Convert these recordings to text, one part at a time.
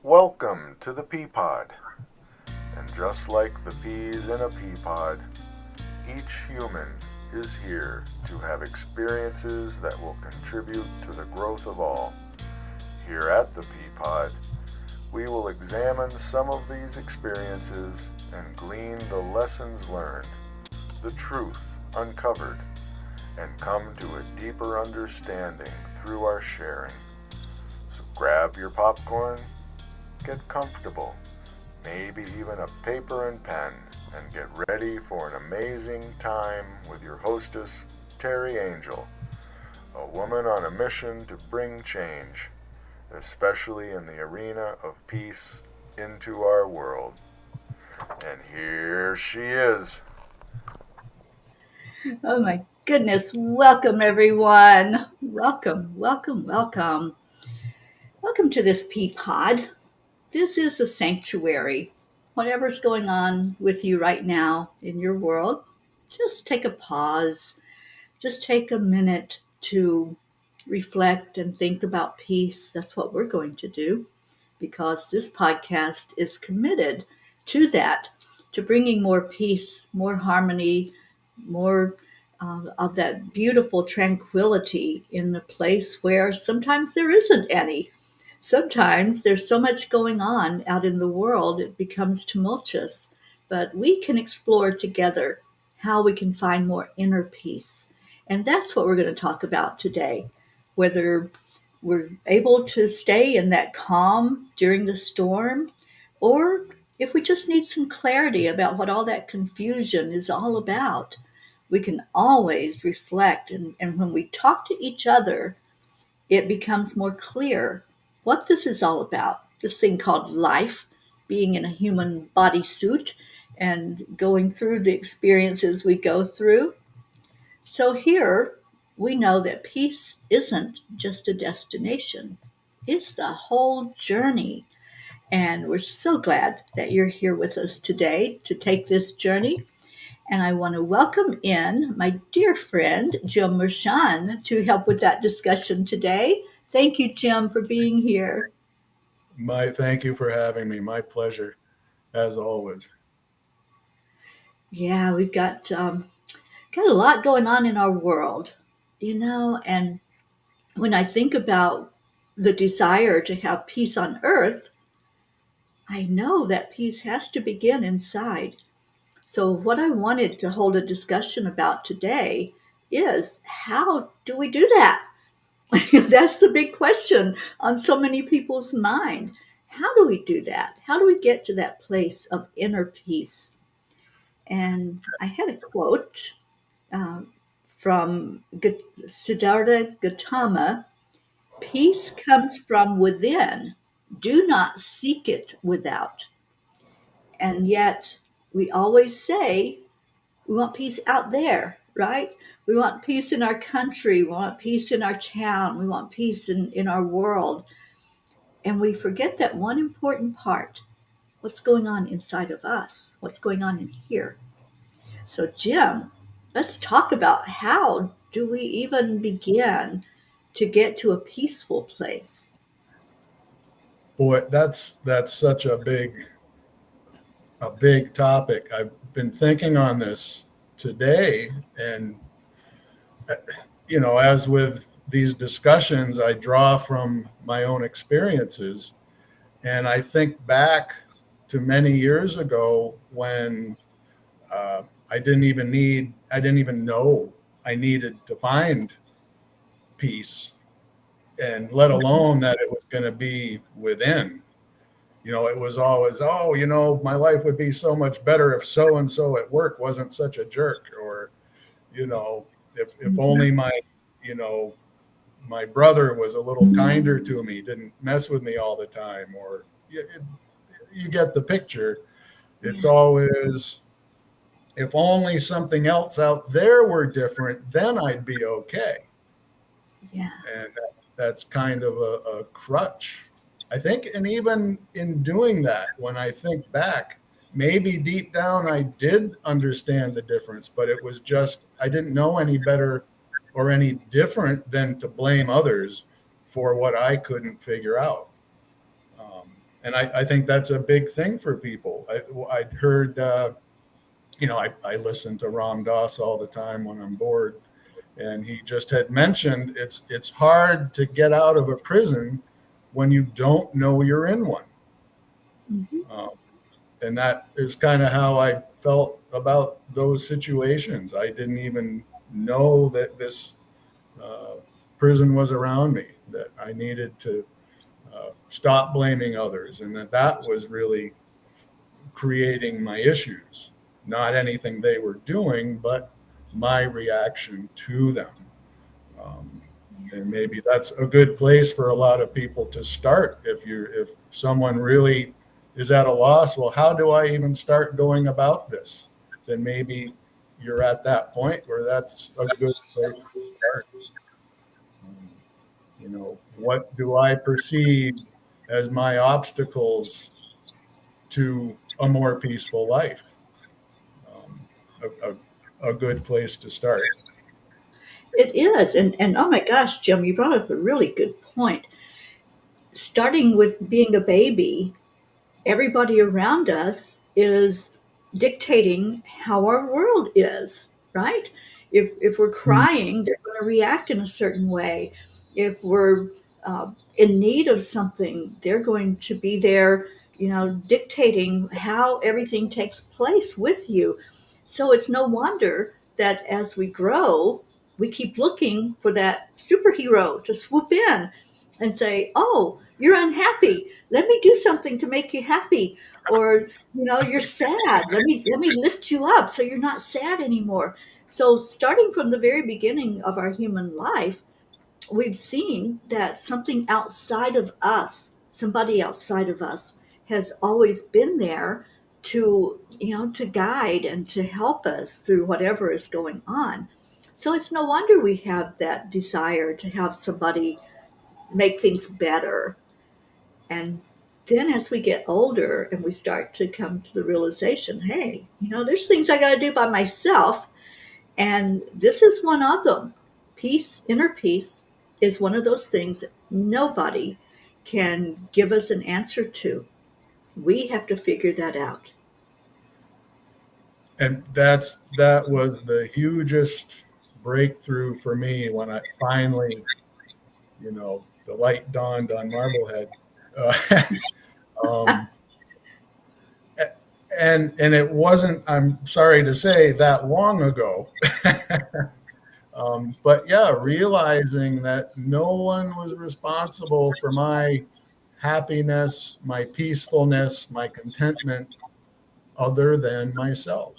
Welcome to the Peapod. And just like the peas in a peapod, each human is here to have experiences that will contribute to the growth of all. Here at the Peapod, we will examine some of these experiences and glean the lessons learned, the truth uncovered, and come to a deeper understanding through our sharing. So grab your popcorn, get comfortable, maybe even a paper and pen, and get ready for an amazing time with your hostess, Teri Angel, a woman on a mission to bring change, especially in the arena of peace, into our world. And here she is. Oh my goodness. Welcome, everyone. Welcome, welcome, welcome. Welcome to this Peapod. This is a sanctuary. Whatever's going on with you right now in your world, just take a pause. Just take a minute to reflect and think about peace. That's what we're going to do because this podcast is committed to that, to bringing more peace, more harmony, more of that beautiful tranquility in the place where sometimes there isn't any. Sometimes there's so much going on out in the world, it becomes tumultuous. But we can explore together how we can find more inner peace. And that's what we're going to talk about today. Whether we're able to stay in that calm during the storm, or if we just need some clarity about what all that confusion is all about. We can always reflect, and when we talk to each other, it becomes more clear what this is all about. This thing called life, being in a human bodysuit and going through the experiences we go through. So here we know that peace isn't just a destination, it's the whole journey. And we're so glad that you're here with us today to take this journey. And I want to welcome in my dear friend, Jim Mershon, to help with that discussion today. Thank you, Jim, for being here. Thank you for having me. My pleasure, as always. Yeah, we've got a lot going on in our world, and when I think about the desire to have peace on earth, I know that peace has to begin inside. So, what I wanted to hold a discussion about today is how do we do that? That's the big question on so many people's mind. How do we do that? How do we get to that place of inner peace? And I had a quote um, from Siddhartha Gautama. Peace comes from within. Do not seek it without. And yet, we always say we want peace out there, right? We want peace in our country. We want peace in our town. We want peace in our world. And we forget that one important part, what's going on inside of us, what's going on in here. So, Jim, let's talk about how do we even begin to get to a peaceful place? Boy, that's such a big topic. I've been thinking on this today, and as with these discussions, I draw from my own experiences, and I think back to many years ago when I didn't even know I needed to find peace, and let alone that it was going to be within. It was always, oh, my life would be so much better if so and so at work wasn't such a jerk, or, if only you know, my brother was a little kinder to me, didn't mess with me all the time, or you get the picture. It's Yeah, always, if only something else out there were different, then I'd be okay. yeah, And that's kind of a crutch, I think. And even in doing that, when I think back, maybe deep down I did understand the difference, but it was just I didn't know any better or any different than to blame others for what I couldn't figure out. And I think that's a big thing for people. I'd heard, I listen to Ram Dass all the time when I'm bored, and he just had mentioned it's hard to get out of a prison when you don't know you're in one. Mhm. Um, and that is kind of how I felt about those situations. I didn't even know that this uh, prison was around me, that I needed to stop blaming others, and that was really creating my issues. Not anything they were doing, but my reaction to them. Um, and maybe that's a good place for a lot of people to start. If someone really is at a loss, well, how do I even start going about this? Then maybe you're at that point where that's a good place to start. Um, what do I perceive as my obstacles to a more peaceful life? Um, a good place to start. It is. And oh my gosh, Jim, you brought up a really good point. Starting with being a baby, everybody around us is dictating how our world is, right? If we're crying, they're going to react in a certain way. If we're in need of something, they're going to be there, dictating how everything takes place with you. So it's no wonder that as we grow, we keep looking for that superhero to swoop in and say, "Oh, you're unhappy. Let me do something to make you happy." Or, "You're sad. Let me lift you up so you're not sad anymore." So starting from the very beginning of our human life, we've seen that something outside of us, somebody outside of us, has always been there to guide and to help us through whatever is going on. So it's no wonder we have that desire to have somebody make things better. And then as we get older and we start to come to the realization, hey, there's things I got to do by myself. And this is one of them. Peace, inner peace, is one of those things that nobody can give us an answer to. We have to figure that out. And that was the hugest breakthrough for me when I finally, the light dawned on Marblehead. Uh, um, and it wasn't, I'm sorry to say, that long ago. But yeah, realizing that no one was responsible for my happiness, my peacefulness, my contentment, other than myself.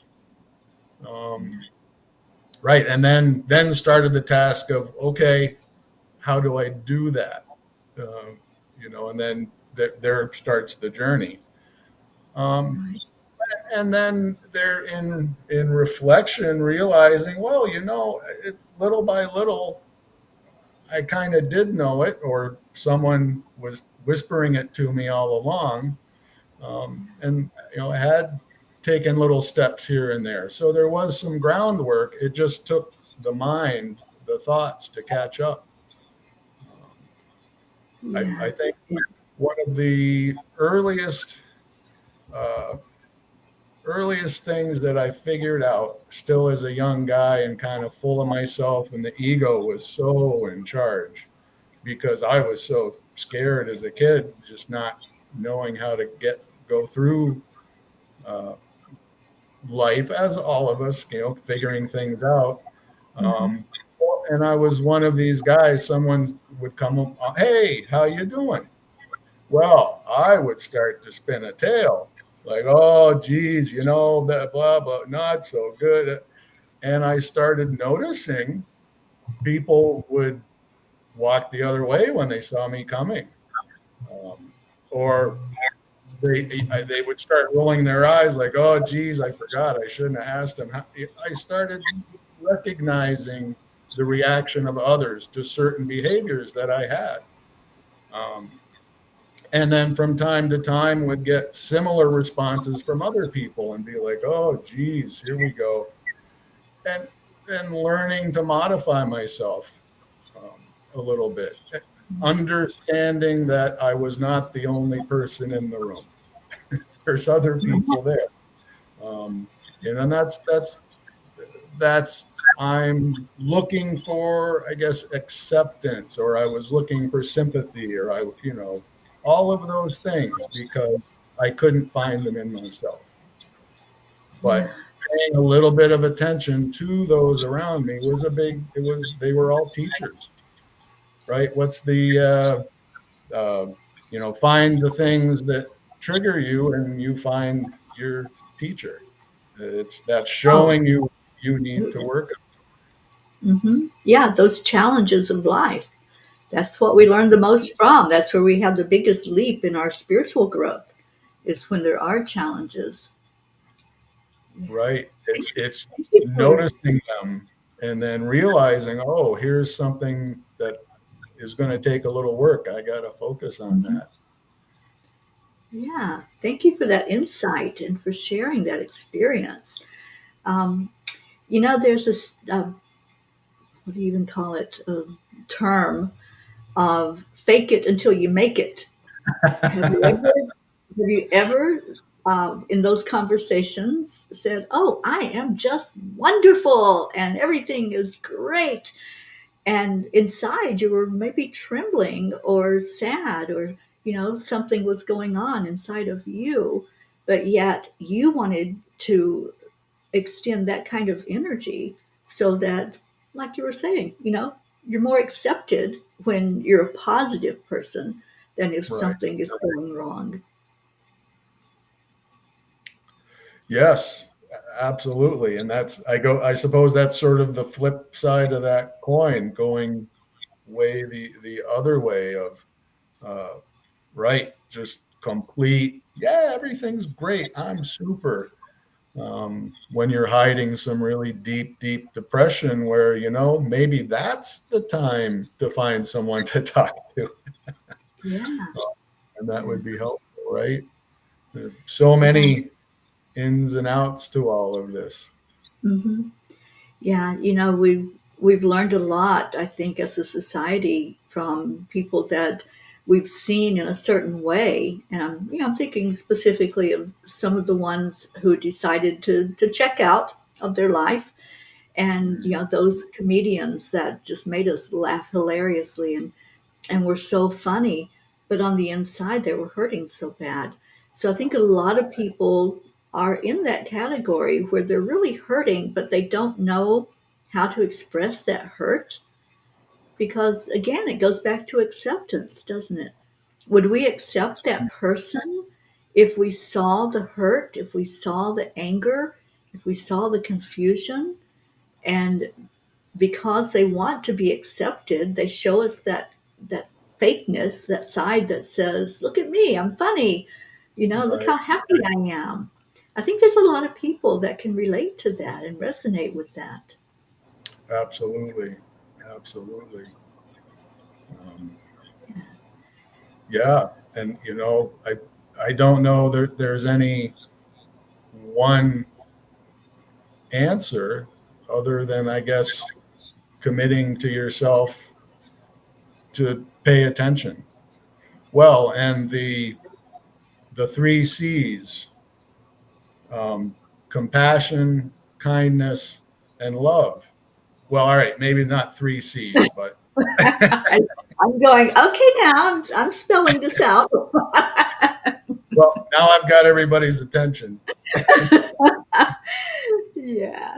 Um, right, and then started the task of, okay, how do I do that? Uh, and then there starts the journey. Um, Right. and then there in reflection, realizing, well, it's little by little, I kind of did know it, or someone was whispering it to me all along, and I had taken little steps here and there. So there was some groundwork. It just took the mind, the thoughts, to catch up. I Yeah. think Yeah. one of the uh, earliest things that I figured out, still as a young guy and kind of full of myself, and the ego was so in charge because I was so scared as a kid, just not knowing how to go through uh, life, as all of us, figuring things out. Mhm. Um, and I was one of these guys. Someone would come up, "Hey, how you doing?" Well, I would start to spin a tale, like, "Oh, geez, blah blah blah, not so good." And I started noticing people would walk the other way when they saw me coming, or they would start rolling their eyes like, "Oh, geez, I forgot. I shouldn't have asked him." I started recognizing the reaction of others to certain behaviors that I had. Um, and then from time to time would get similar responses from other people and be like, "Oh, geez, here we go." And learning to modify myself a little bit. understanding that I was not the only person in the room. There's other people there. And that's I'm looking for, I guess, acceptance, or I was looking for sympathy, or all of those things, because I couldn't find them in myself. Yeah. But paying a little bit of attention to those around me they were all teachers, right? What's find the things that trigger you, and you find your teacher. That's Oh, showing you need to work. yeah, those challenges of life. That's what we learn the most from. That's where we have the biggest leap in our spiritual growth, is when there are challenges. Yeah. Right. Thank It's thank you for, noticing them and then realizing, oh, here's something that is going to take a little work. I got to focus on mhm. that. Yeah, thank you for that insight and for sharing that experience. Um, there's this, what do you even call it, term of fake it until you make it. Have you ever, in those conversations said, "Oh, I am just wonderful and everything is great," and inside you were maybe trembling or sad, or something was going on inside of you, but yet you wanted to extend that kind of energy so that, like you were saying, you're more accepted when you're a positive person than if Right. something is going wrong. Yes, absolutely. And I suppose that's sort of the flip side of that coin, going way the other way of, uh, right. Just complete. Yeah, everything's great. I'm super. When you're hiding some really deep depression, where, maybe that's the time to find someone to talk to, Yeah. and that Yeah. would be helpful, right? There are so Yeah. many ins and outs to all of this. Hmm. Yeah. We've learned a lot, I think, as a society from people that we've seen in a certain way. And I'm thinking specifically of some of the ones who decided to check out of their life, and those comedians that just made us laugh hilariously, and were so funny, but on the inside they were hurting so bad. So I think a lot of people are in that category where they're really hurting, but they don't know how to express that hurt, because again it goes back to acceptance, doesn't it? Would we accept that person if we saw the hurt, if we saw the anger, if we saw the confusion? And because they want to be accepted, they show us that fakeness, that side that says, "Look at me, I'm funny. Look Right. how happy I am." I think there's a lot of people that can relate to that and resonate with that. Absolutely. Absolutely. Um, yeah. And, I don't know there's any one answer other than, I guess, committing to yourself to pay attention. Well, and the three C's, um, compassion, kindness, and love. Well, all right, maybe not three C's, but I'm going, okay, now I'm spelling this out. well, now I've got everybody's attention. Yeah.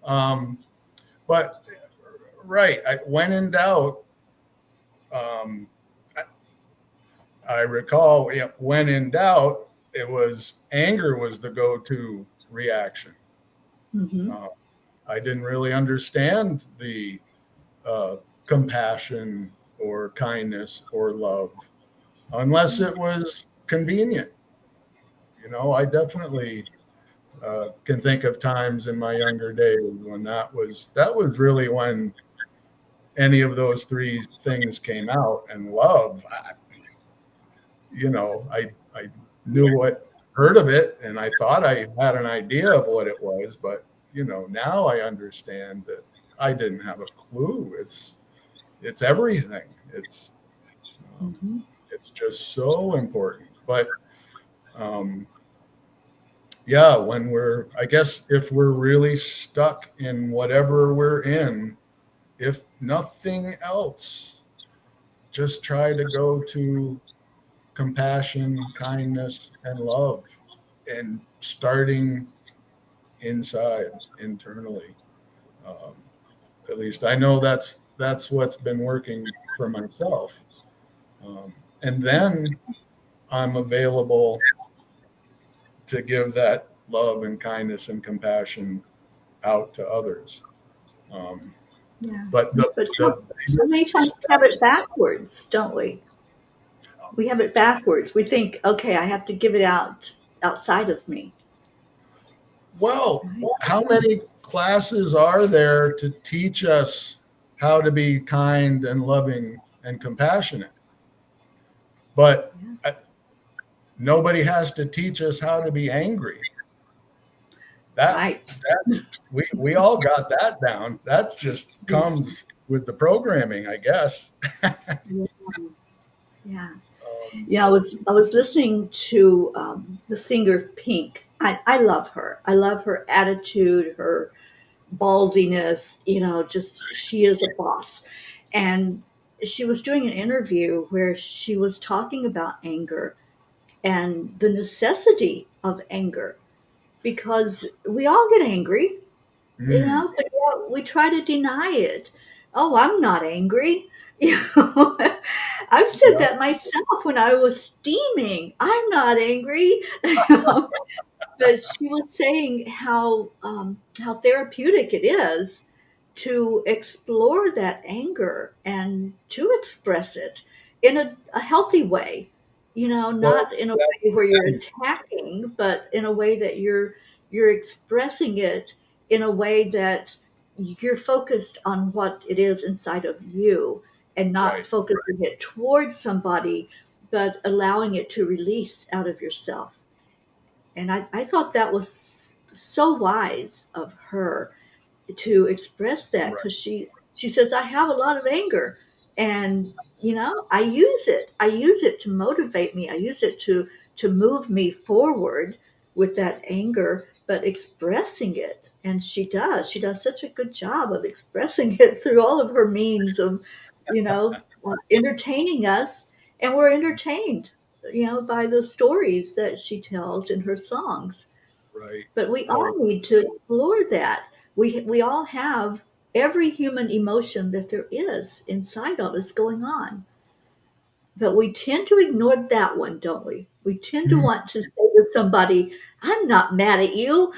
Um, but right, when in doubt, um, I, I recall, yeah, when in doubt, it was anger was the go-to reaction. Hmm. Uh, I didn't really understand the compassion or kindness or love unless it was convenient. I definitely can think of times in my younger days when that was really when any of those three things came out. And love, I knew what heard of it, and I thought I had an idea of what it was, but now I understand that I didn't have a clue. it's everything. Um, Mm-hmm. it's just so important. But um, yeah, I guess if we're really stuck in whatever we're in, if nothing else, just try to go to compassion, kindness, and love, and starting inside, internally. Um, at least I know that's what's been working for myself. And then I'm available to give that love and kindness and compassion out to others. Um, Yeah. but But the so many biggest times we have it backwards, don't we? We have it backwards. We think, okay, I have to give it out outside of me. Well, Right? how many classes are there to teach us how to be kind and loving and compassionate? But Yeah. nobody has to teach us how to be angry. That Right. we all got that down. That just Yeah. comes with the programming, I guess. Yeah. Yeah. Um, Yeah, I was listening to the singer Pink. I love her. I love her attitude, her ballsiness. Just she is a boss. And she was doing an interview where she was talking about anger and the necessity of anger because we all get angry, mm, but yeah, we try to deny it. Oh, I'm not angry. You know, I've said yeah, that myself when I was steaming. I'm not angry. But she was saying how therapeutic it is to explore that anger and to express it in a healthy way. well, Not in a that's way where you're nice. attacking, but in a way that you're expressing it in a way that you're focused on what it is inside of you and not Right, focusing it towards somebody, but allowing it to release out of yourself. And I thought that was so wise of her to express that right, because she says I have a lot of anger, and I use it to motivate me. I use it to move me forward with that anger, but expressing it. And she does such a good job of expressing it through all of her means of entertaining us, and we're entertained by the stories that she tells in her songs. right. But we all Oh, need to explore that. We all have every human emotion that there is inside of us going on. But we tend to ignore that one, don't we? We tend to mm. want to say to somebody, I'm not mad at you.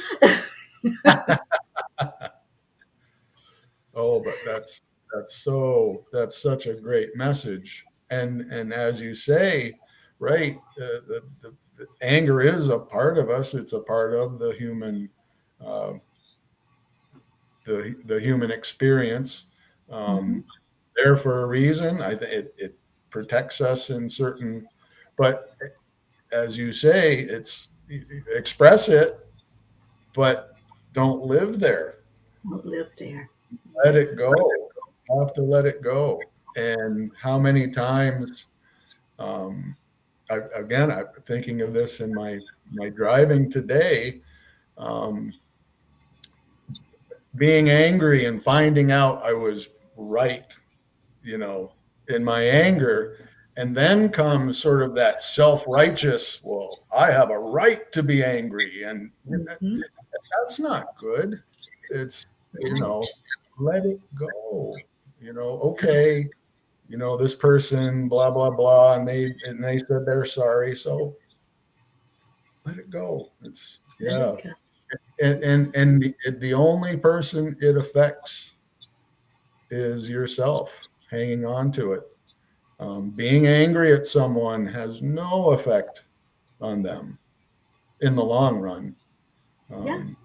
Oh, but that's such a great message. And as you say, right, the anger is a part of us. It's a part of uh, the human experience. Mhm. Um, there for a reason. I think it protects us in certain, but as you say, it's express it, but don't live there. Don't live there. Let Yeah. it go. Have to let it go. And how many times, um, I'm thinking of this in my driving today, um, being angry and finding out I was right, you know, in my anger. And then comes sort of that self righteous, well, I have a right to be angry. And Mhm. that's not good. It's, you know, Right. let it go. Okay, this person, blah, blah, blah, and they said they're sorry. So let it go. It's Let yeah. it go. And the only person it affects is yourself hanging on to it. Being angry at someone has no effect on them in the long run. Yeah. Um,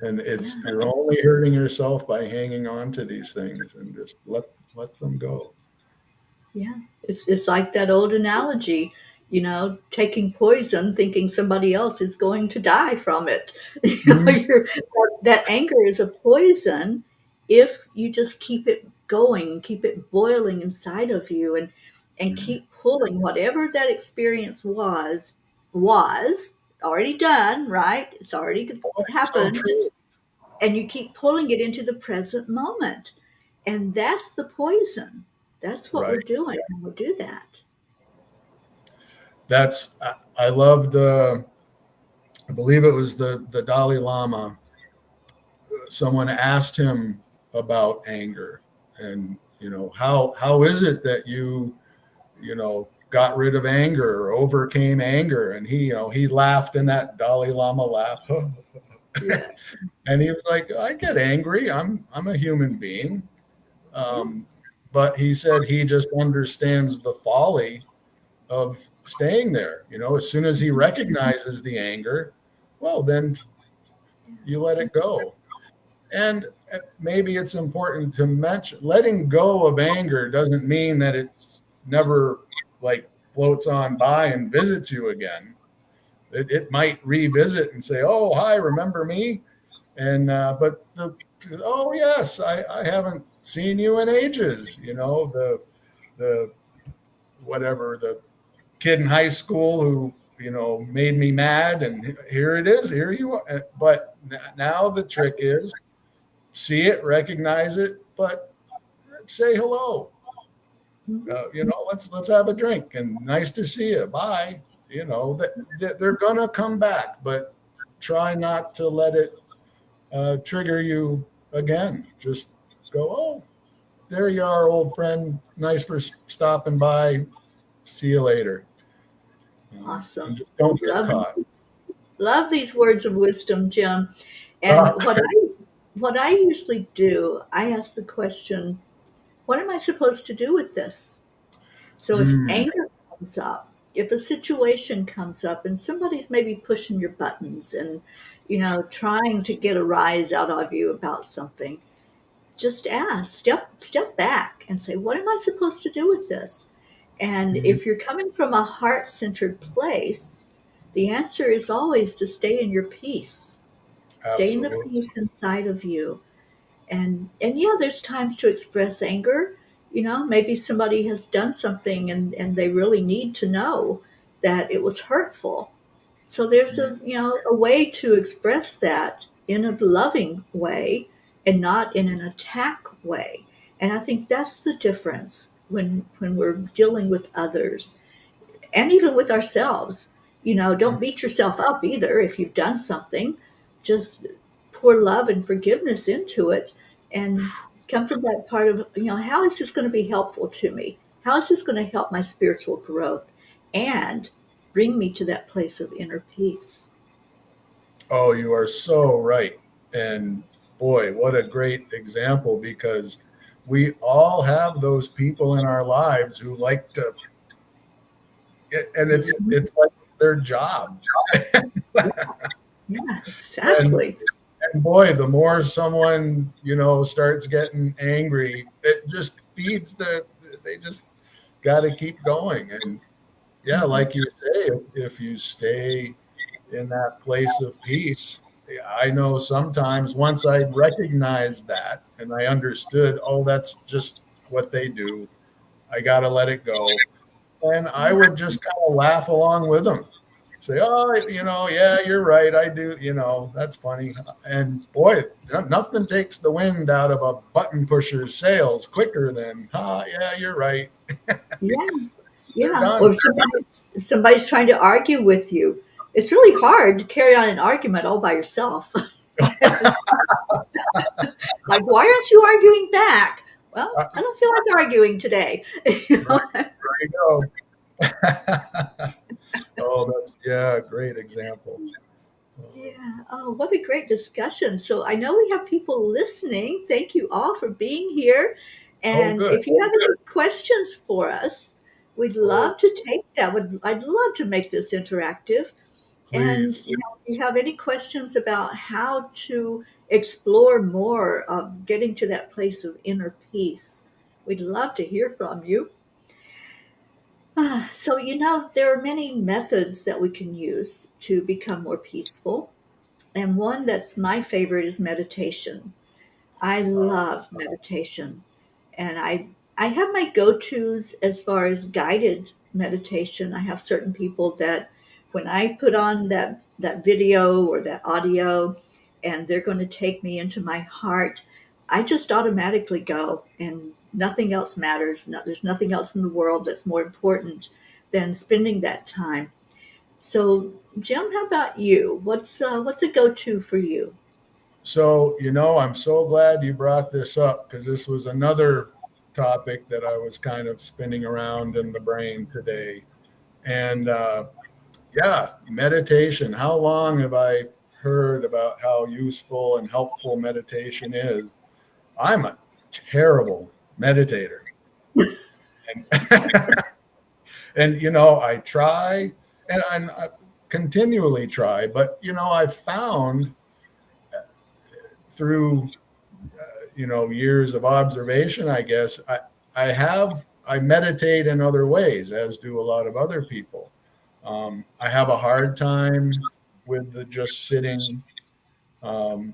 and Yeah. you're only hurting yourself by hanging on to these things, and just let them go. Yeah, it's like that old analogy, taking poison, thinking somebody else is going to die from it. Mhm. That anger is a poison if you just keep it going and keep it boiling inside of you, and keep pulling whatever that experience was already done, right? It's already So happened. true. And you keep pulling it into the present moment. And that's the poison. That's what we're Right. doing when we do that. That's I loved. I believe it was the Dalai Lama. Someone asked him about anger, and how is it that you got rid of anger or overcame anger? And he laughed in that Dalai Lama laugh. Yeah. And he was like, I get angry. I'm a human being. Yeah. Um, but he said he just understands the folly of staying there. As soon as he recognizes the anger, well, then you let it go. And maybe it's important to mention letting go of anger doesn't mean that it's never like floats on by and visits you again. It might revisit and say, "Oh, hi, remember me?" And but oh yes, I haven't seen you in ages. The whatever the kid in high school who made me mad, and here it is, here you are. But now the trick is see it, recognize it, but say hello. Let's have a drink and nice to see you. Bye. They're gonna come back, but try not to let it trigger you again. Just go, oh, there you are, old friend. Nice for stopping by. See you later. And Awesome. just don't get Love caught. love these words of wisdom, Jim. And Ah, what I usually do, I ask the question, what am I supposed to do with this? So if mm, anger comes up, if a situation comes up and somebody's maybe pushing your buttons and trying to get a rise out of you about something, just ask, step back and say, what am I supposed to do with this? And mm, if you're coming from a heart-centered place, the answer is always to stay in your peace. Stay in the absolutely. peace inside of you. And yeah, there's times to express anger. Maybe somebody has done something and they really need to know that it was hurtful. So there's Mm, a way to express that in a loving way and not in an attack way. And I think that's the difference when we're dealing with others and even with ourselves. mm. Don't beat yourself up either if you've done something. Just pour love and forgiveness into it and come from that part of, how is this going to be helpful to me? How is this going to help my spiritual growth and bring me to that place of inner peace? Oh, you are so right. And boy, what a great example, because we all have those people in our lives who like to, and Mhm. it's like it's their job. Yeah, And exactly. and boy, the more someone, starts getting angry, it just feeds they just got to keep going. And yeah, Mhm. like you say, if you stay in that place of peace, I know sometimes once I recognized that and I understood, oh, that's just what they do, I got to let it go. And I would just kind of laugh along with them, say, oh, yeah, you're right. I do, that's funny. And boy, nothing takes the wind out of a button pusher's sails quicker than, yeah, you're right. Yeah, They're yeah. done. Or if somebody's trying to argue with you, it's really hard to carry on an argument all by yourself. Like, why aren't you arguing back? Well, I There don't feel like arguing today. You know? you go. Oh, that's, yeah, great example. Yeah. Oh, what a great discussion. So I know we have people listening. Thank you all for being here. Oh, And good. if you have any questions for us, we'd Oh, love to take that. I'd love to make this interactive. And please. if you have any questions about how to explore more of getting to that place of inner peace, we'd love to hear from you. So, there are many methods that we can use to become more peaceful. And one that's my favorite is meditation. I Uh, love meditation. And I have my go-tos as far as guided meditation. I have certain people that when I put on that video or that audio and they're going to take me into my heart, I just automatically go and nothing else matters. No, there's nothing else in the world that's more important than spending that time. So, Jim, how about you? What's a go-to for you? So, I'm so glad you brought this up because this was another topic that I was kind of spinning around in the brain today. And yeah, meditation. How long have I heard about how useful and helpful meditation is? I'm a terrible meditator. And, I try and I continually try, but, I've found through years of observation, I guess I meditate in other ways, as do a lot of other people. I have a hard time with the just sitting, and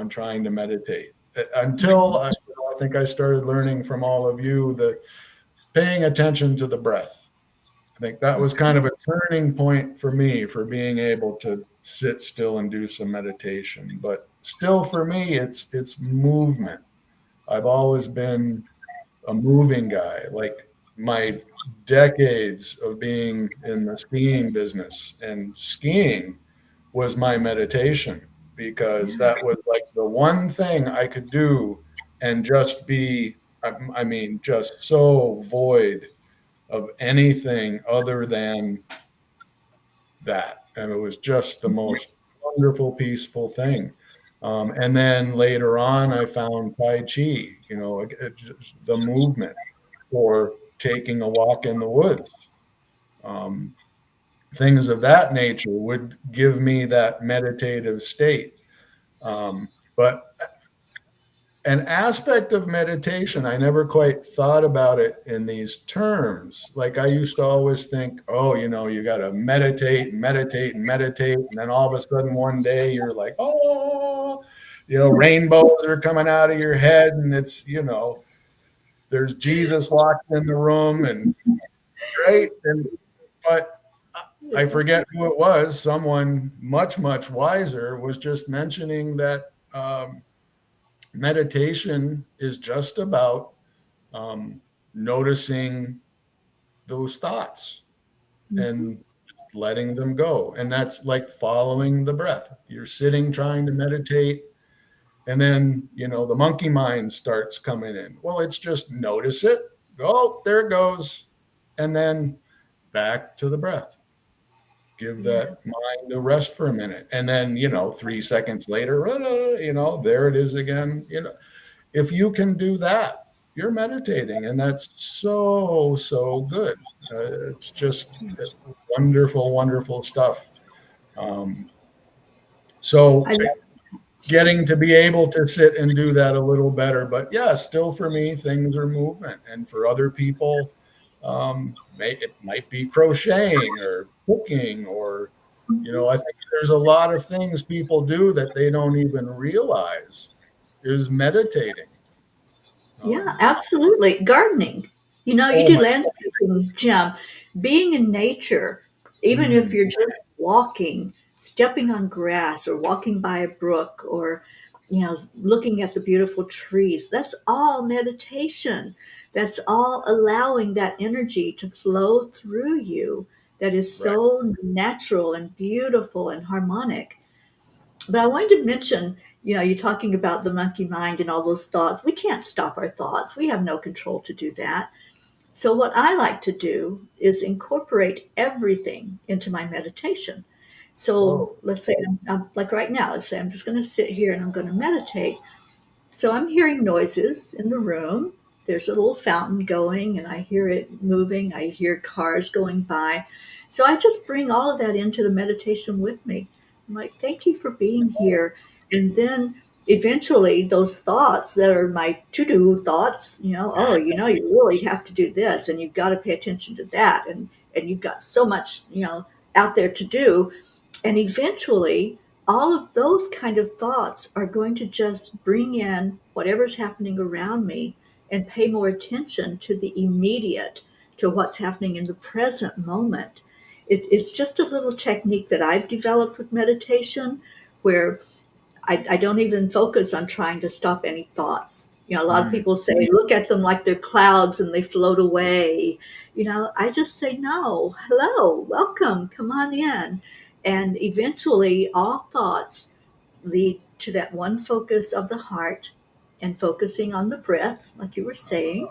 trying to meditate until I think I started learning from all of you the paying attention to the breath. I think that was kind of a turning point for me for being able to sit still and do some meditation. But still, for me, it's movement. I've always been a moving guy. Like my decades of being in the skiing business, and skiing was my meditation because that was like the one thing I could do and just be, I mean, just so void of anything other than that. And it was just the most wonderful, peaceful thing. And then later on, I found Tai Chi, the movement, or taking a walk in the woods. Um, Things of that nature would give me that meditative state. But an aspect of meditation, I never quite thought about it in these terms. Like I used to always think, oh, you got to meditate and meditate and meditate. And then all of a sudden one day you're like, oh, rainbows are coming out of your head. And it's, there's Jesus walking in the room and right. But I forget who it was. Someone much, much wiser was just mentioning that meditation is just about noticing those thoughts Mhm. and letting them go. And that's like following the breath. You're sitting trying to meditate, and then, the monkey mind starts coming in. Well, it's just notice it. Oh, there it goes. And then back to the breath. Give Yeah. that mind a rest for a minute. And then, 3 seconds later, there it is again. If you can do that, you're meditating, and that's so, so good. It's just wonderful, wonderful stuff. Um, so I love getting to be able to sit and do that a little better, but yeah, still for me, things are movement, and for other people, it might be crocheting or cooking, or I think there's a lot of things people do that they don't even realize is meditating. Yeah, Um, absolutely. Gardening. You oh do my landscaping, Jim. Being in nature, even if Mm, you're just walking, stepping on grass or walking by a brook or, looking at the beautiful trees, that's all meditation. That's all allowing that energy to flow through you that is right. so natural and beautiful and harmonic. But I wanted to mention, you're talking about the monkey mind and all those thoughts. We can't stop our thoughts. We have no control to do that. So, what I like to do is incorporate everything into my meditation. So, Oh, let's say, like right now, let's say I'm just going to sit here and I'm going to meditate. So I'm hearing noises in the room. There's a little fountain going, and I hear it moving. I hear cars going by. So I just bring all of that into the meditation with me. I'm like, thank you for being here. And then eventually, those thoughts that are my to do thoughts, oh, you really have to do this, and you've got to pay attention to that. And you've got so much, out there to do, and eventually, all of those kind of thoughts are going to just bring in whatever's happening around me and pay more attention to the immediate, to what's happening in the present moment. It's just a little technique that I've developed with meditation where I don't even focus on trying to stop any thoughts. You know, a lot of Mm. people say, look at them like they're clouds and they float away. You know, I just say, no, hello, welcome, come on in. And eventually, all thoughts lead to that one focus of the heart and focusing on the breath, like you were saying.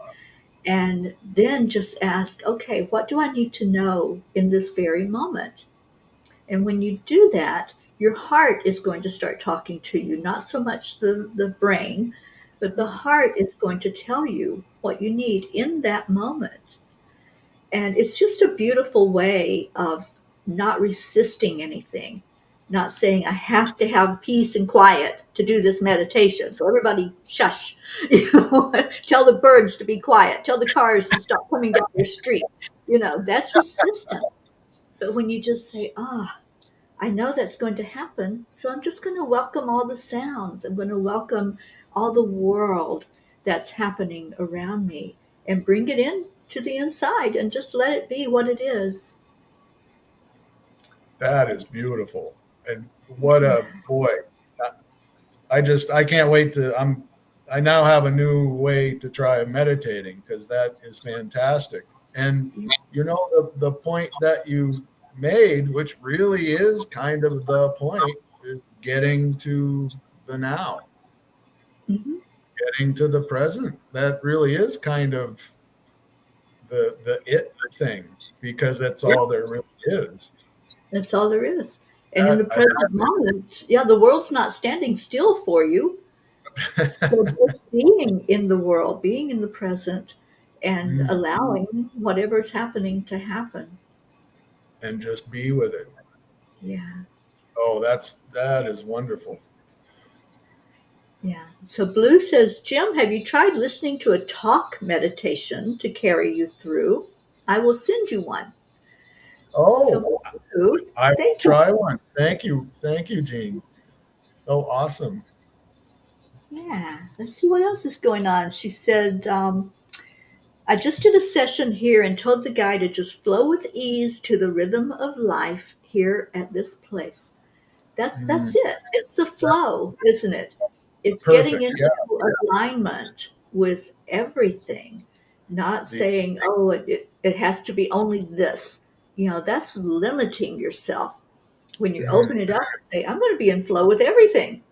And then just ask, okay, what do I need to know in this very moment? And when you do that, your heart is going to start talking to you, not so much the brain, but the heart is going to tell you what you need in that moment. And it's just a beautiful way of not resisting anything, not saying, I have to have peace and quiet to do this meditation. So everybody shush, tell the birds to be quiet, tell the cars to stop coming down your street. That's resistance. But when you just say, I know that's going to happen, so I'm just going to welcome all the sounds. I'm going to welcome all the world that's happening around me and bring it in to the inside and just let it be what it is. That is beautiful. And what a boy. I can't wait I now have a new way to try meditating because that is fantastic. And the point that you made, which really is kind of the point, is getting to the now, Mm-hmm. getting to the present. That really is kind of the it thing because that's Yeah, all there really is. that's all there is. And in That, the present moment, yeah, the world's not standing still for you. So just being in the world, being in the present, and Mm. allowing whatever's happening to happen. And just be with it. Yeah. Oh, that is wonderful. Yeah. So Blue says, Jim, have you tried listening to a talk meditation to carry you through? I will send you one. Oh, So Blue, I will thank you. try one. Thank you, Jean. Oh, awesome. Yeah. Let's see what else is going on. She said, I just did a session here and told the guy to just flow with ease to the rhythm of life here at this place. That's Mm, it. It's the flow, isn't it? It's getting perfect. into Yeah. alignment with everything, not The saying, oh, it has to be only this. That's limiting yourself. When you mm, open it up and say, I'm going to be in flow with everything.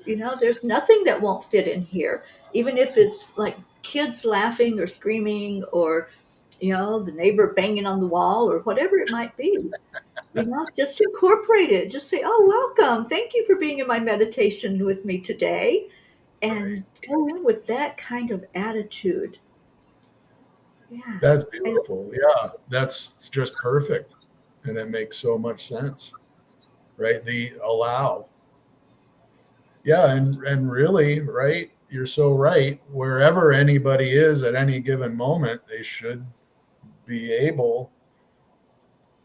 There's nothing that won't fit in here, even if it's like kids laughing or screaming or, the neighbor banging on the wall or whatever it might be. Just incorporate it. Just say, oh, welcome. Thank you for being in my meditation with me today. right. And go in with that kind of attitude. Yeah. That's I love beautiful. Yeah, this. that's just perfect. And it makes so much sense. Right? The allow. Yeah, and really, right? You're so right. Wherever anybody is at any given moment, they should be able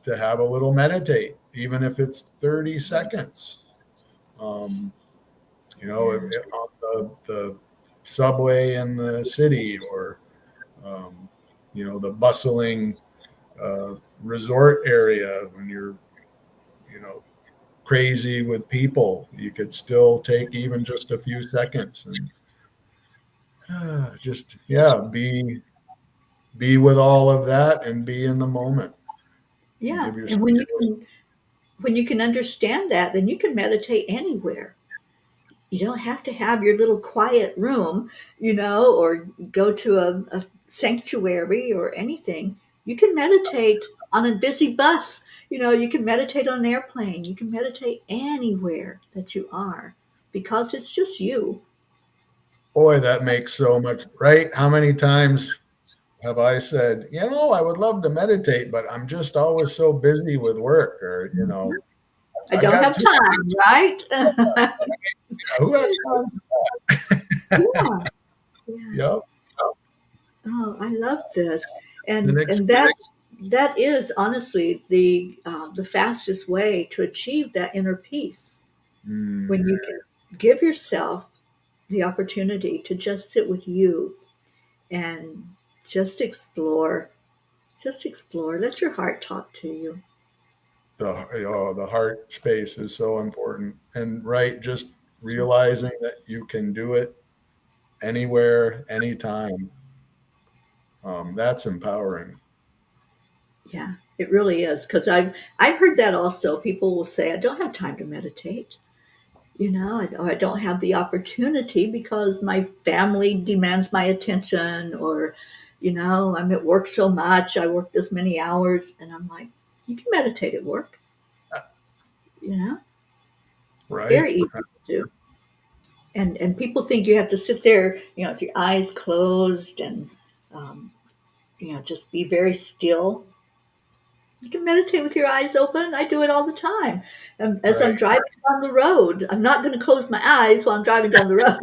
to have a little meditate, even if it's 30 seconds. Um, Yeah. on the subway in the city or, um, the bustling resort area when you're, you know, crazy with people, you could still take even just a few seconds and just, yeah, be with all of that and be in the moment and Yeah. give And yourself. when you can understand that, then you can meditate anywhere. You don't have to have your little quiet room, or go to a sanctuary or anything. You can meditate on a busy bus. You can meditate on an airplane. You can meditate anywhere that you are because it's just you. Boy, that makes so much, right? How many times have I said, I would love to meditate, but I'm just always so busy with work, or, I I've don't got have two. time, right? Who has time? Yeah. Yeah. Yep. Oh, I love this, And and that is honestly the fastest way to achieve that inner peace. mm, When you can give yourself the opportunity to just sit with you and just explore. Just explore. Let your heart talk to you. The heart space is so important, and right, just realizing that you can do it anywhere, anytime. That's empowering. Yeah, it really is. Because I've heard that also. People will say, "I don't have time to meditate." Or I don't have the opportunity because my family demands my attention, or I'm at work so much. I work this many hours, and I'm like, you can meditate at work. You know, Right. very easy to do. And people think you have to sit there, with your eyes closed and um, just be very still. You can meditate with your eyes open. I do it all the time. As I'm Right. driving down the road, I'm not going to close my eyes while I'm driving down the road,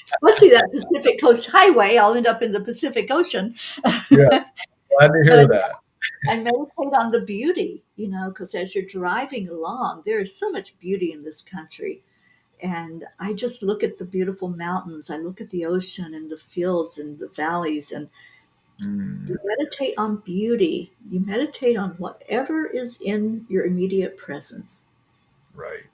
especially that Pacific Coast Highway. I'll end up in the Pacific Ocean. Yeah. Glad to But hear that. I meditate on the beauty, because as you're driving along, there is so much beauty in this country. And I just look at the beautiful mountains. I look at the ocean and the fields and the valleys, and Mm, you meditate on beauty. You meditate on whatever is in your immediate presence. right.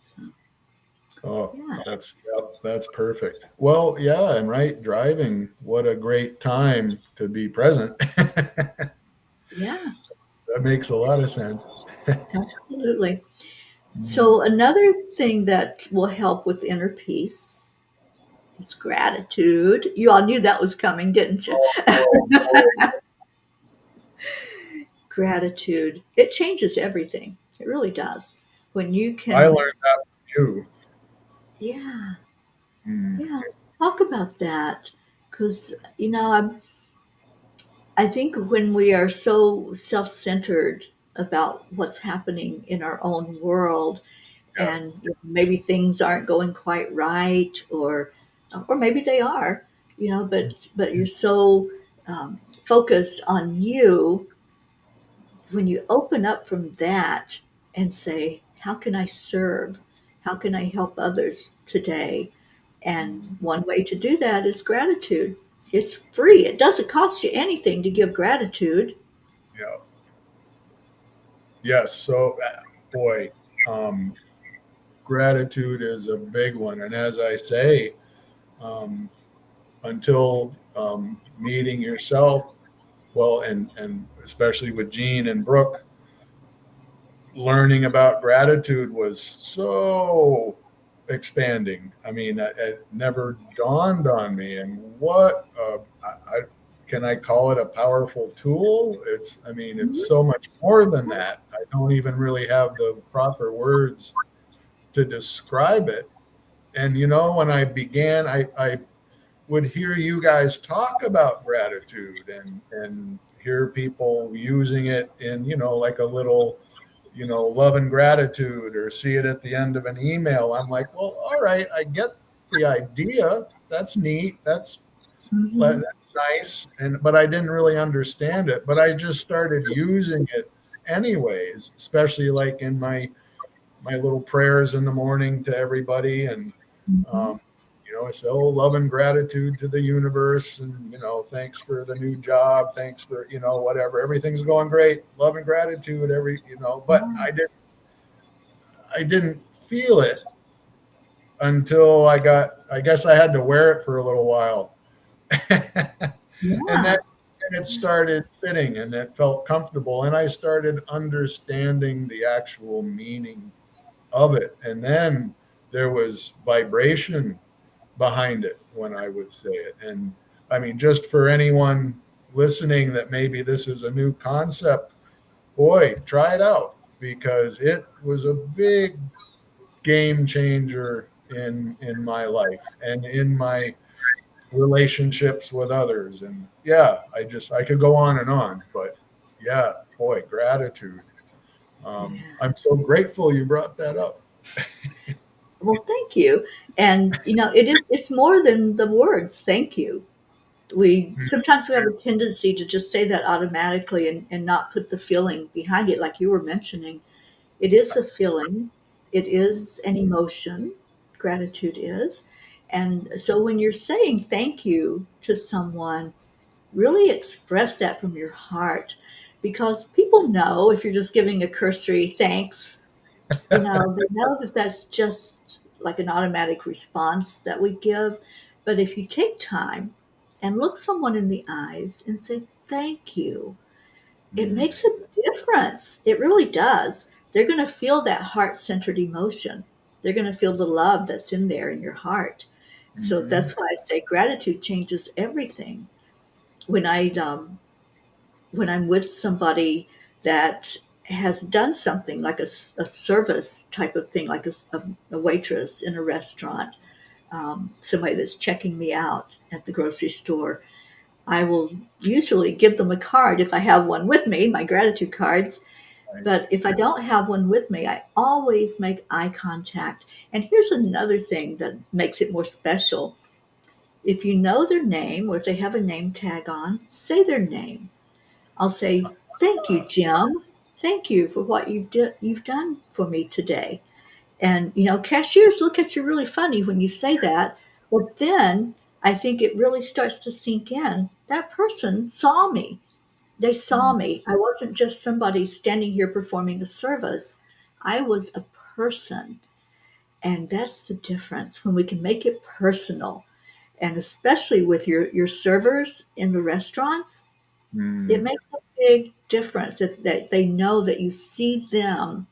Oh, Yeah, that's perfect. Well, yeah, and right, driving, what a great time to be present. That yeah, makes a lot of sense. absolutely. Mm. So, another thing that will help with inner peace is gratitude. You all knew that was coming, didn't you? Oh, boy, boy. Gratitude. It changes everything. It really does. When you I can, learned that from you. yeah, Mm, yeah, let's talk about that. Because, I think when we are so self centered about what's happening in our own world, yeah. and maybe things aren't going quite right, or maybe they are, but you're so focused on you. When you open up from that and say, how can I serve, how can I help others today? And Mm, one way to do that is gratitude. It's free. It doesn't cost you anything to give gratitude. yeah. Yes. So, boy, um, gratitude is a big one. And as I say, um, until meeting yourself, well, and especially with Gene and Brooke, learning about gratitude was so expanding. I mean, it never dawned on me. And can I call it a powerful tool? I mean, it's Mhm. so much more than that. I don't even really have the proper words to describe it. And, when I began, I would hear you guys talk about gratitude and hear people using it in, like a little, love and gratitude, or see it at the end of an email. I'm like, well, all right, I get the idea. That's neat. Mhm. That's nice. But I didn't really understand it. But I just started using it anyways, especially like in my little prayers in the morning to everybody. And Mhm. um, I say, oh, love and gratitude to the universe, and thanks for the new job, thanks for whatever, everything's going great, love and gratitude, but Yeah. I didn't feel it until I guess I had to wear it for a little while. and Yeah. that and it started fitting, and it felt comfortable, and I started understanding the actual meaning of it. And then there was vibration behind it when I would say it. And I mean, just for anyone listening that maybe this is a new concept, boy, try it out, because it was a big game changer in my life and in my relationships with others. And yeah, I could go on and on, but yeah, boy, gratitude. Yeah. I'm so grateful you brought that up. Well, thank you. And it's more than the words thank you. We sometimes we have a tendency to just say that automatically and not put the feeling behind it, like you were mentioning. It is a feeling, it is an emotion, gratitude is. And so when you're saying thank you to someone, Really express that from your heart, because people know if you're just giving a cursory thanks, they know that that's just like an automatic response that we give. But if you take time and look someone in the eyes and say, thank you, it Mm, makes a difference. It really does. They're going to feel that heart centered emotion. They're going to feel the love that's in there in your heart. So mhm, that's why I say gratitude changes everything. When when I'm with somebody that has done something like a service type of thing, like a waitress in a restaurant, somebody that's checking me out at the grocery store, I will usually give them a card if I have one with me, my gratitude cards. right. But if I don't have one with me, I always make eye contact. And here's another thing that makes it more special. If you know their name or if they have a name tag on, say their name. I'll say, thank you, Jim. Thank you for what you've done for me today. And, cashiers look at you really funny when you say that. But then I think it really starts to sink in. That person saw me. They saw Mm, me. I wasn't just somebody standing here performing a service. I was a person. And that's the difference when we can make it personal. And especially with your servers in the restaurants, it mm, makes a big difference that they know that you see them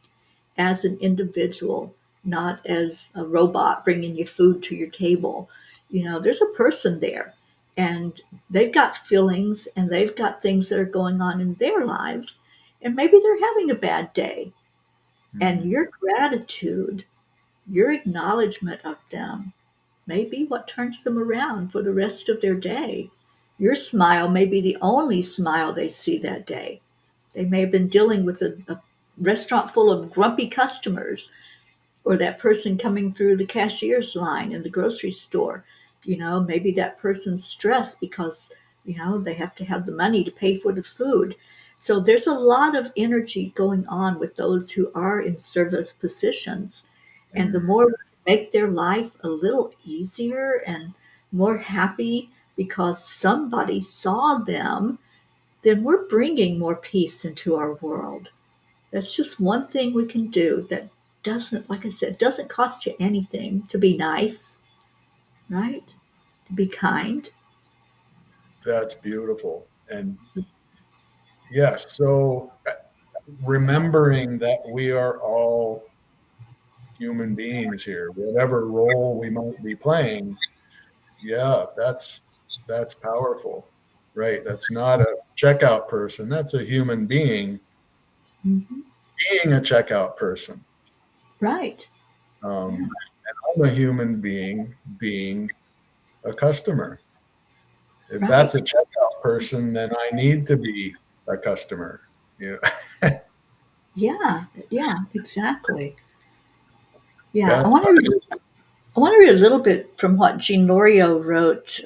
as an individual, not as a robot bringing you food to your table. There's a person there, and they've got feelings and they've got things that are going on in their lives, and maybe they're having a bad day. And mm, your gratitude, your acknowledgement of them, may be what turns them around for the rest of their day. Your smile may be the only smile they see that day. They may have been dealing with a restaurant full of grumpy customers, or that person coming through the cashier's line in the grocery store. Maybe that person's stressed because, they have to have the money to pay for the food. So there's a lot of energy going on with those who are in service positions. And the mm. more we make their life a little easier and more happy because somebody saw them, then we're bringing more peace into our world. That's just one thing we can do that doesn't, like I said, doesn't cost you anything to be nice, right? To be kind. That's beautiful. And yes, so remembering that we are all human beings here, whatever role we might be playing, yeah, that's powerful. Right. That's not a checkout person. That's a human being Hmm. being a checkout person. Right. Yeah. Um, I'm a human being being a customer. If that's a Right. checkout person, then I need to be a customer. You know, Yeah. Yeah. Exactly. Yeah. that's I want to read a little bit from what Jean Lorio wrote.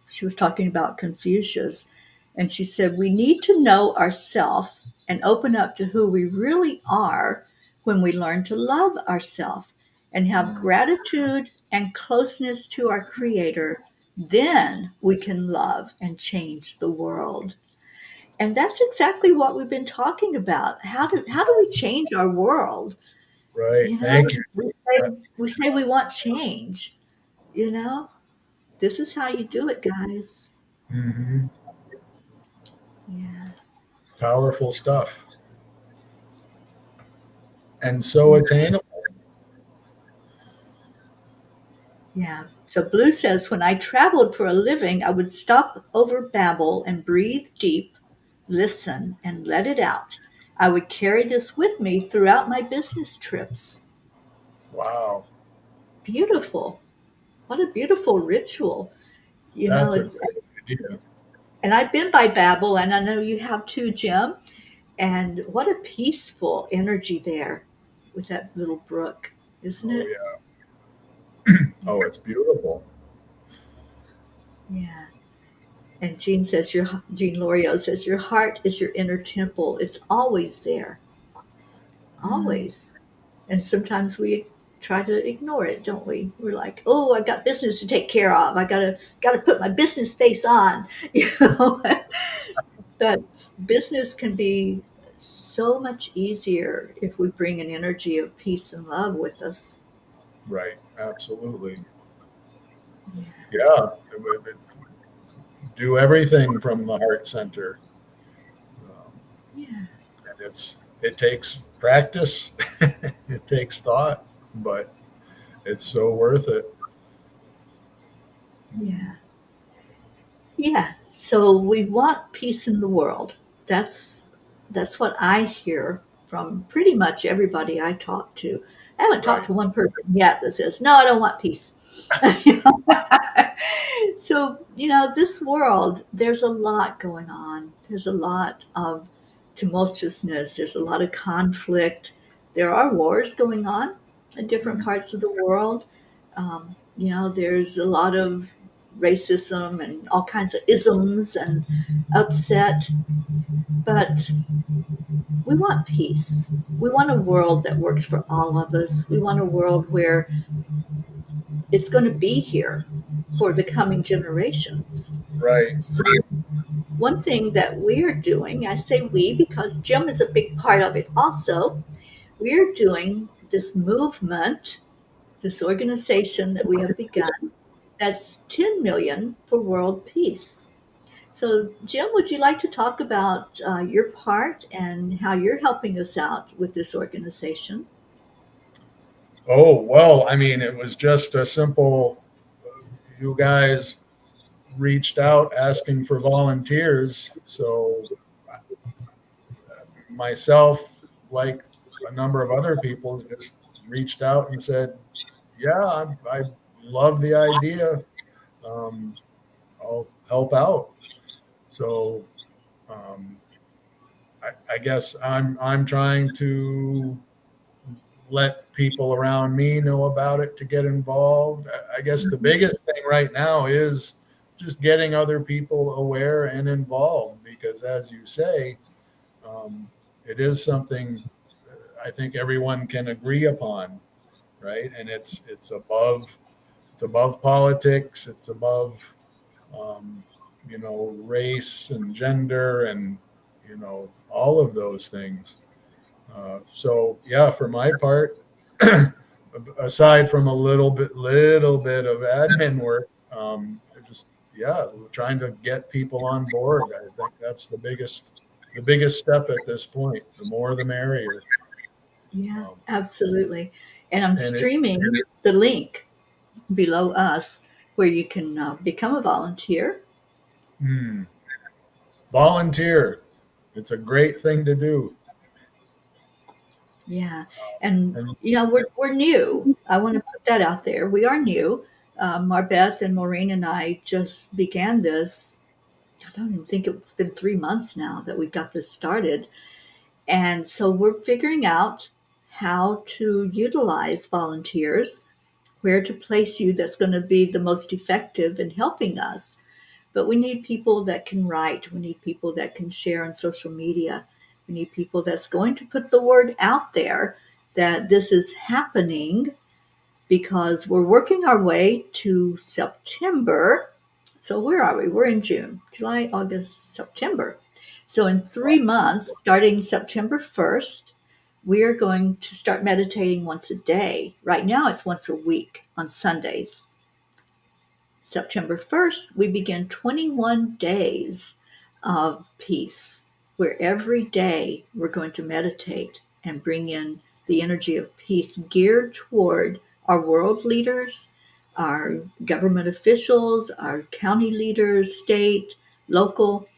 She was talking about Confucius, and she said, we need to know ourselves and open up to who we really are when we learn to love ourselves and have mm, gratitude and closeness to our Creator. Then we can love and change the world. And that's exactly what we've been talking about. How do we change our world? right. You know, Thank you. we say we want change, you know? This is how you do it, guys. Hmm. Yeah. Powerful stuff, and so Yeah. attainable. Yeah. So Blue says, when I traveled for a living, I would stop over babble and breathe deep, listen, and let it out. I would carry this with me throughout my business trips. Wow, Beautiful. What a beautiful ritual. You know, that's a it's, great idea. and I've been by Babel, and I know you have too, Jim. And what a peaceful energy there with that little brook, isn't Oh it? yeah. Yeah. Oh, it's beautiful. Yeah. And Jean Lorio says, your heart is your inner temple. It's always there, Mm, always. And sometimes we try to ignore it, don't we? We're like, oh, I got business to take care of. I gotta put my business face on, you know. But business can be so much easier if we bring an energy of peace and love with us. Right. Absolutely. Yeah. Yeah. Do everything from the heart center. Um, Yeah. and it takes practice, it takes thought, but it's so worth it. Yeah. Yeah. So we want peace in the world. That's that's what I hear from pretty much everybody I talk to. I haven't talked Right. to one person yet that says, "No, I don't want peace." You know? So, this world, there's a lot going on. There's a lot of tumultuousness. There's a lot of conflict. There are wars going on in different Mhm. parts of the world. There's a lot of racism and all kinds of isms and upset, but we want peace. We want a world that works for all of us. We want a world where it's going to be here for the coming generations. Right. So, one thing that we're doing, I say we because Jim is a big part of it also, we're doing this movement, this organization that we have begun that's 10 million for world peace. So, Jim, would you like to talk about your part and how you're helping us out with this organization? Oh, well, I mean, it was just a simple, you guys reached out asking for volunteers. So myself, like a number of other people, just reached out and said, yeah, I love the idea. Um, I'll help out. So um, I guess I'm trying to let people around me know about it to get involved. I guess the biggest thing right now is just getting other people aware and involved because, as you say, um, it is something I think everyone can agree upon, right? And it's above politics, it's above um, race and gender and all of those things. So yeah, for my part, aside from a little bit of admin work, just yeah, trying to get people on board. I think that's the biggest step at this point. The more, the merrier. Yeah, Um, absolutely. And I'm and it streaming the link below us where you can become a volunteer. hmm, volunteer. It's a great thing to do. Yeah, and And we're new. I want to put that out there. We are new. Marbeth and Maureen and I just began this. I don't even think it's been 3 months now that we got this started, and so we're figuring out how to utilize volunteers, where to place you that's going to be the most effective in helping us. But we need people that can write. We need people that can share on social media. We need people that's going to put the word out there that this is happening because we're working our way to September. So where are we? We're in June, July, August, September. So in 3 months, starting September 1st, we are going to start meditating once a day. Right now, it's once a week on Sundays. September 1st, we begin 21 days of peace, where every day we're going to meditate and bring in the energy of peace geared toward our world leaders, our government officials, our county leaders, state, local,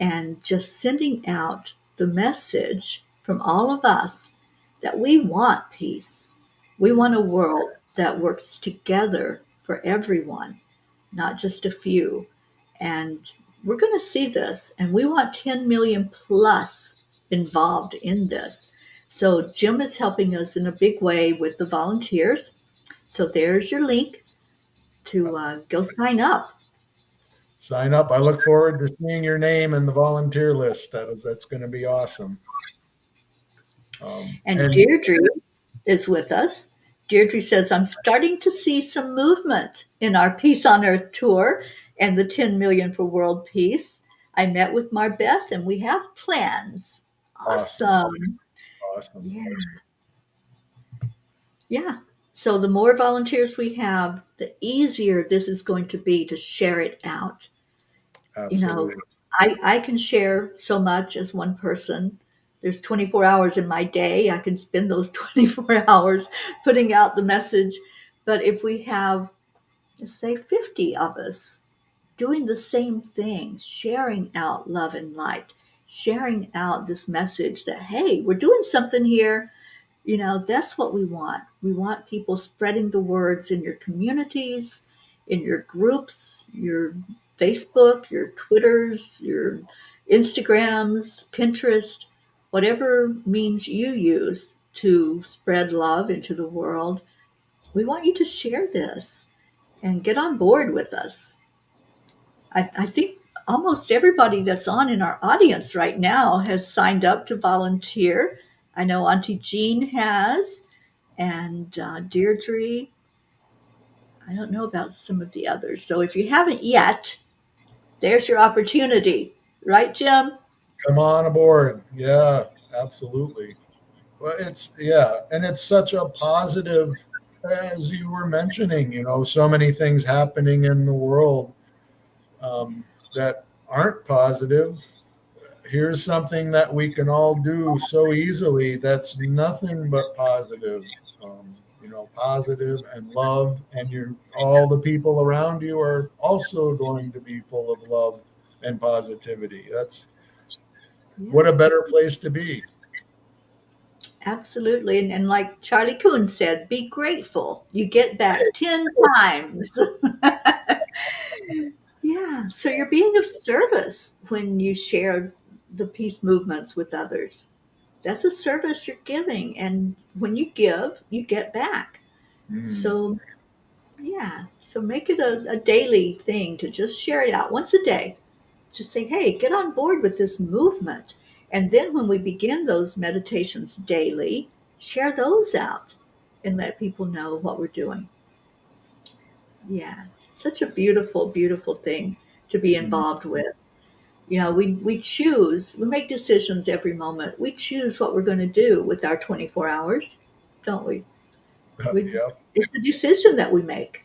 and just sending out the message from all of us that we want peace. We want a world that works together for everyone, not just a few. And we're going to see this, and we want 10 million plus involved in this. So, Jim is helping us in a big way with the volunteers. So, there's your link to go sign up. sign up. I look forward to seeing your name in the volunteer list. That's going to be awesome. And And Deirdre is with us. Deirdre says, I'm starting to see some movement in our Peace on Earth tour and the 10 million for world peace. I met with Marbeth and we have plans. Awesome. Awesome. Awesome. Yeah. Yeah. So the more volunteers we have, the easier this is going to be to share it out. You know, Absolutely. I can share so much as one person. There's 24 hours in my day. I can spend those 24 hours putting out the message. But if we have, let's say, 50 of us doing the same thing, sharing out love and light, sharing out this message that, hey, we're doing something here. You know, that's what we want. We want people spreading the words in your communities, in your groups, your Facebook, your Twitters, your Instagrams, Pinterest, whatever means you use to spread love into the world. We want you to share this and get on board with us. I think almost everybody that's on in our audience right now has signed up to volunteer. I know Auntie Jean has, and Deirdre. I don't know about some of the others. So if you haven't yet, there's your opportunity. Right, Jim? Come on aboard. Yeah, absolutely. Well, and it's such a positive, as you were mentioning, so many things happening in the world that aren't positive. Here's something that we can all do so easily that's nothing but positive. Positive and love, and all the people around you are also going to be full of love and positivity. That's Yeah, what a better place to be. absolutely. And like Charlie Coon said, be grateful. You get back 10 times. Yeah, so you're being of service when you share the peace movements with others. That's a service you're giving, and when you give, you get back. Mm, So, yeah, so make it a daily thing to just share it out once a day. Just say, hey, get on board with this movement. And then when we begin those meditations daily, share those out and let people know what we're doing. Yeah, such a beautiful, beautiful thing to be mm. involved with. You know, we make decisions every moment. We choose what we're going to do with our 24 hours, don't we? We Yep. It's a decision that we make.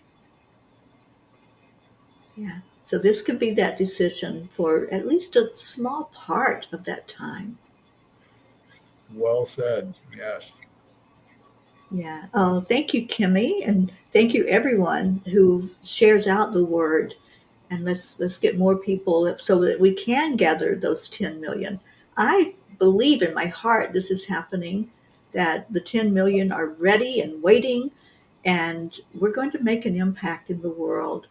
Yeah. So this could be that decision for at least a small part of that time. Well said. Yes. Yeah. Oh, thank you, Kimmy, and thank you everyone who shares out the word. And let's get more people so that we can gather those 10 million. I believe in my heart this is happening, that the 10 million are ready and waiting, and we're going to make an impact in the world.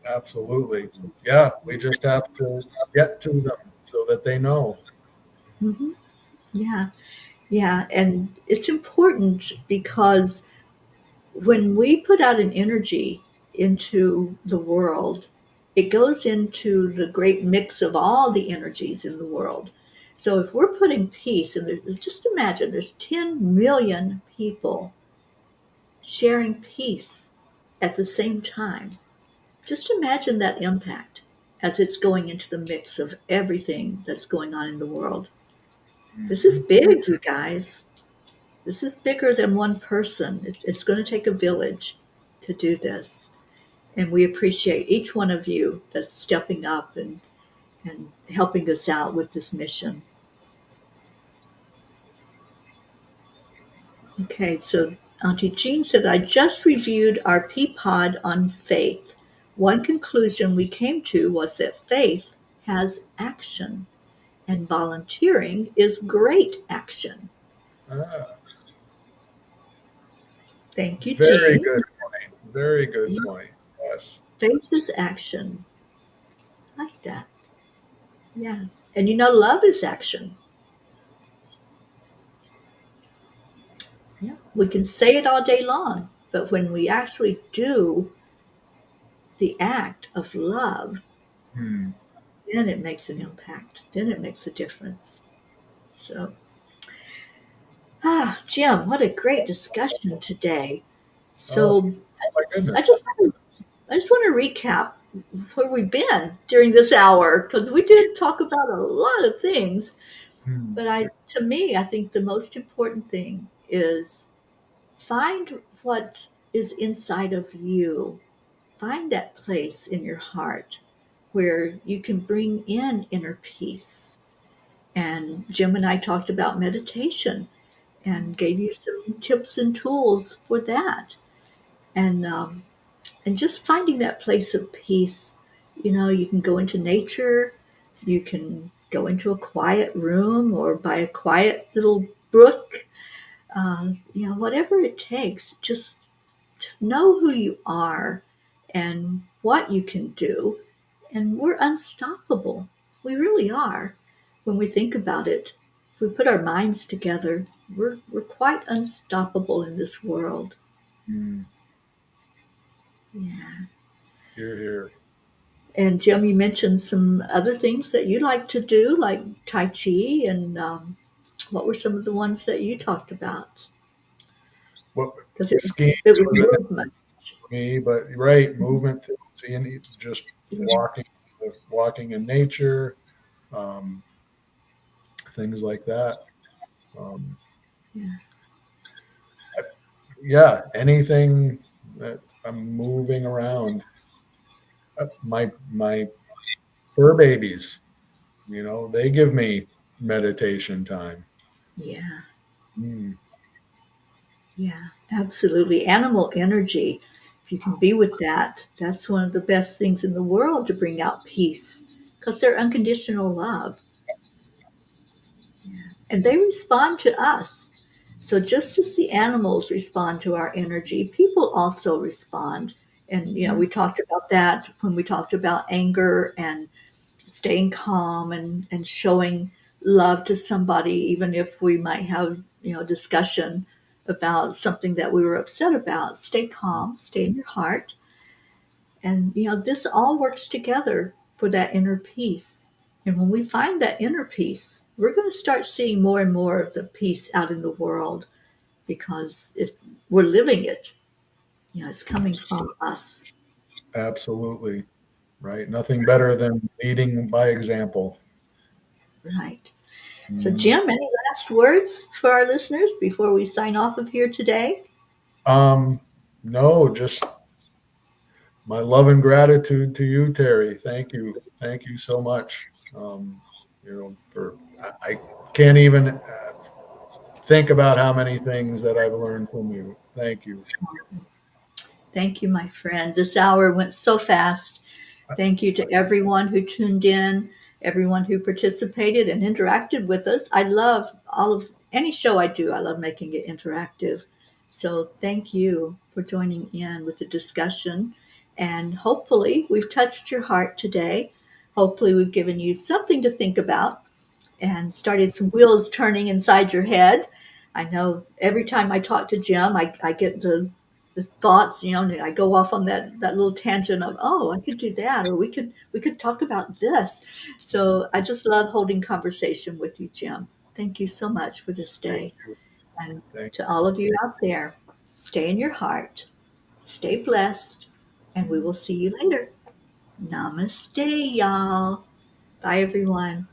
Absolutely. Yeah. We just have to get to them so that they know. Hmm. Yeah, yeah. And it's important because when we put out an energy into the world, it goes into the great mix of all the energies in the world. So if we're putting peace, and just imagine there's 10 million people sharing peace at the same time. Just imagine that impact as it's going into the mix of everything that's going on in the world. This is Mhm. big, you guys. This is bigger than one person. It's going to take a village to do this. And we appreciate each one of you that's stepping up and helping us out with this mission. Okay, so Auntie Jean said, I just reviewed our Peapod on faith. One conclusion we came to was that faith has action, and volunteering is great action. Ah, Thank you, very Jean. good point. Very good Yeah, point. Yes. faith is action. I like that. Yeah. And you know, love is action. Yeah. We can say it all day long, but when we actually do the act of love, Hmm. then it makes an impact. Then it makes a difference. So, Ah, Jim, what a great discussion today. Oh, So my goodness. I just want to recap where we've been during this hour because we did talk about a lot of things. Hmm. But to me, I think the most important thing is find what is inside of you. Find that place in your heart where you can bring in inner peace. And Jim and I talked about meditation and gave you some tips and tools for that. And and just finding that place of peace. You know, you can go into nature, you can go into a quiet room or by a quiet little brook. You know, whatever it takes, just know who you are and what you can do. And we're unstoppable. We really are. When we think about it, if we put our minds together, we're quite unstoppable in this world. Hmm. Yeah. Here, here. And Jim, you mentioned some other things that you like to do, like Tai Chi, and what were some of the ones that you talked about? What Because skiing it was was a no movement. for me, but right, movement, seeing just walking, walking in nature, um, things like that. Um, Yeah, yeah, anything that I'm moving around. My fur babies, they give me meditation time. yeah, Mm, yeah, absolutely. Animal energy, if you can be with that, that's one of the best things in the world to bring out peace because they're unconditional love. And they respond to us. So just as the animals respond to our energy, people also respond. And mm, we talked about that when we talked about anger and staying calm and showing love to somebody, even if we might have discussion about something that we were upset about. Stay calm, stay in your heart, and this all works together for that inner peace. And when we find that inner peace, we're going to start seeing more and more of the peace out in the world because we're living it. It's coming from us. absolutely. Right. Nothing better than leading by example. Right. So, Mm. Jim, any last words for our listeners before we sign off of here today? Um, no, just my love and gratitude to you, Terry. Thank you. Thank you so much. For I can't even think about how many things that I've learned from you. Thank you. Thank you, my friend. This hour went so fast. Thank you to everyone who tuned in, everyone who participated and interacted with us. I love all of any show I do, I love making it interactive. So thank you for joining in with the discussion. And hopefully, we've touched your heart today. Hopefully, we've given you something to think about and started some wheels turning inside your head. I know every time I talk to Jim, I get the thoughts, and I go off on that little tangent of, oh, I could do that, or we could talk about this. So I just love holding conversation with you, Jim. Thank you so much for this Thank day. you. And Thank to all of you out there, stay in your heart, stay blessed, and we will see you later. Namaste, y'all. Bye, everyone.